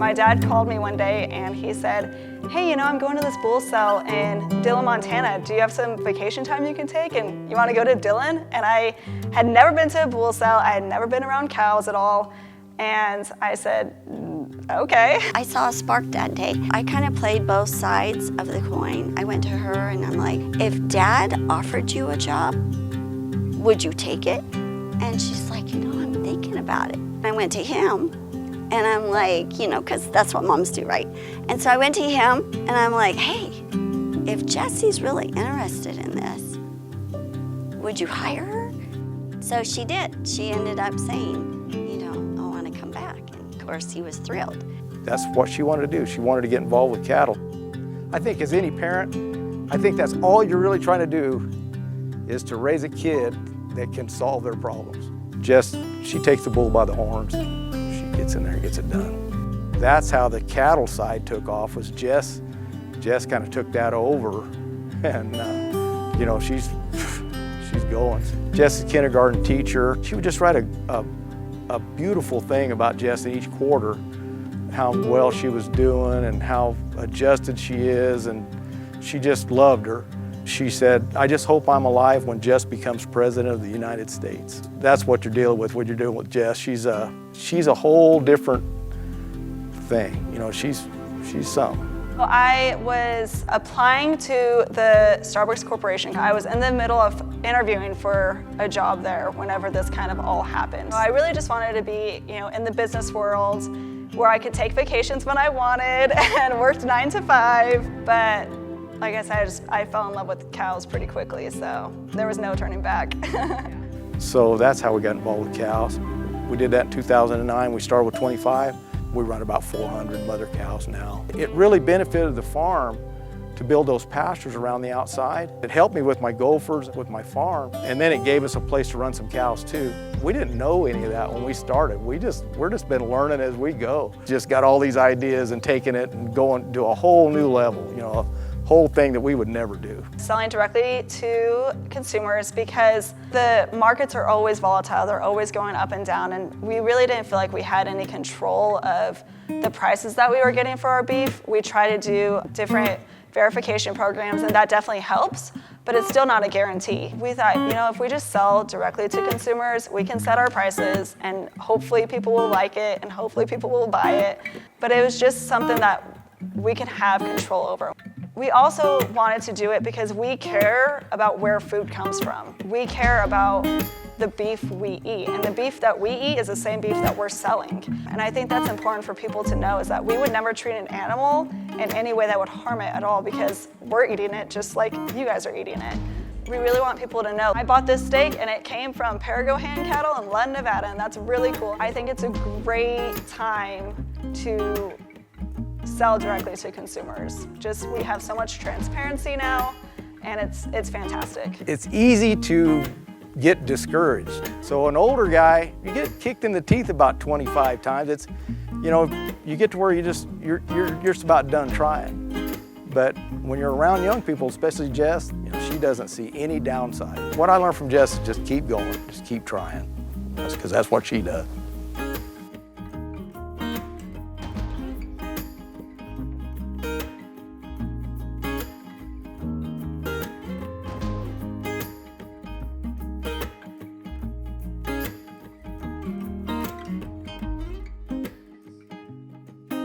My dad called me one day and he said, hey, you know, I'm going to this bull sale in Dillon, Montana. Do you have some vacation time you can take and you want to go to Dillon? And I had never been to a bull sale. I had never been around cows at all. And I said, okay. I saw a spark that day. I kind of played both sides of the coin. I went to her and I'm like, if Dad offered you a job, would you take it? And she's like, you know, I'm thinking about it. I went to him and I'm like, you know, because that's what moms do, right? And so I went to him and I'm like, hey, if Jesse's really interested in this, would you hire her? So she did. She ended up saying, you know, I want to come back. And of course, he was thrilled. That's what she wanted to do. She wanted to get involved with cattle. I think as any parent, I think that's all you're really trying to do is to raise a kid that can solve their problems. Jess, she takes the bull by the horns. She gets in there and gets it done. That's how the cattle side took off, was Jess kind of took that over, and you know, she's going. Jess is a kindergarten teacher. She would just write a beautiful thing about Jess in each quarter, how well she was doing and how adjusted she is, and she just loved her. She said, I just hope I'm alive when Jess becomes president of the United States. That's what you're dealing with when you're doing with Jess. She's a whole different thing. You know, she's something. Well, I was applying to the Starbucks Corporation. I was in the middle of interviewing for a job there whenever this kind of all happened. So I really just wanted to be, you know, in the business world where I could take vacations when I wanted and worked 9 to 5, but like I said, I fell in love with cows pretty quickly, so there was no turning back. So that's how we got involved with cows. We did that in 2009. We started with 25. We run about 400 mother cows now. It really benefited the farm to build those pastures around the outside. It helped me with my gophers, with my farm, and then it gave us a place to run some cows too. We didn't know any of that when we started. We're just been learning as we go. Just got all these ideas and taking it and going to a whole new level, you know, a whole thing that we would never do. Selling directly to consumers, because the markets are always volatile, they're always going up and down, and we really didn't feel like we had any control of the prices that we were getting for our beef. We try to do different verification programs, and that definitely helps, but it's still not a guarantee. We thought, you know, if we just sell directly to consumers, we can set our prices and hopefully people will like it and hopefully people will buy it. But it was just something that we can have control over. We also wanted to do it because we care about where food comes from. We care about the beef we eat, and the beef that we eat is the same beef that we're selling. And I think that's important for people to know, is that we would never treat an animal in any way that would harm it at all, because we're eating it just like you guys are eating it. We really want people to know. I bought this steak and it came from Perigo Hay Cattle in Leann, Nevada, and that's really cool. I think it's a great time to sell directly to consumers. Just, we have so much transparency now, and it's fantastic. It's easy to get discouraged. So an older guy, you get kicked in the teeth about 25 times. It's, you know, you get to where you're just about done trying. But when you're around young people, especially Jess, you know, she doesn't see any downside. What I learned from Jess is just keep going, just keep trying. That's because that's what she does.